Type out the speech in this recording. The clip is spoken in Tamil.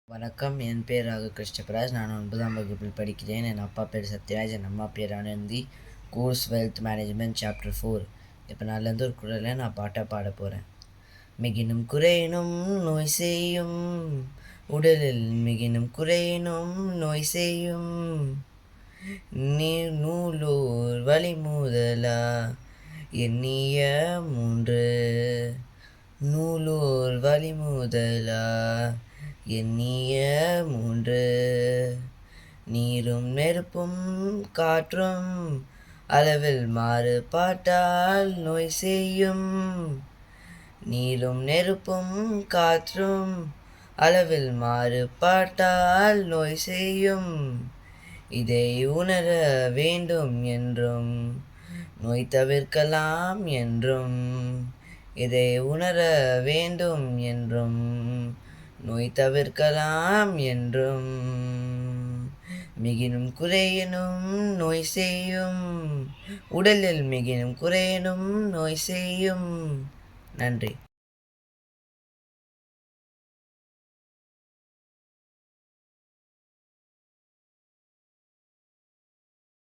வணக்கம். என் பேர் ராகு கிருஷ்ணபிராஜ். நான் 9ஆம் வகுப்பில் படிக்கிறேன். என் அப்பா பேர் சத்யராஜ், என் அம்மா பேர் Anandhi. Course wealth management chapter 4. இப்போ நாளிலேருந்து ஒரு குரலை நான் பாட்டாக பாட போகிறேன். மிகினும் குறையினும் நோய் செய்யும் உடலில், மிகினும் குறையினும் நோய் செய்யும் நீர் நூலோர் வழிமுதலா எண்ணிய 3 நூலோர் வழிமுதலா எண்ணிய 3 நீரும் நெருப்பும் காற்றும் அளவில் மாறுபாட்டால் நோய் செய்யும். நீரும் நெருப்பும் காற்றும் அளவில் மாறுபாட்டால் நோய் செய்யும். இதை உணர வேண்டும் என்றும் நோய் தவிர்க்கலாம் என்றும். இதை உணர வேண்டும் என்றும் நோய் தவிர்க்கலாம் என்றும். மிகினும் குறையினும் நோய் செய்யும் உடலில், மிகினும் குறையினும் நோய் செய்யும். நன்றி.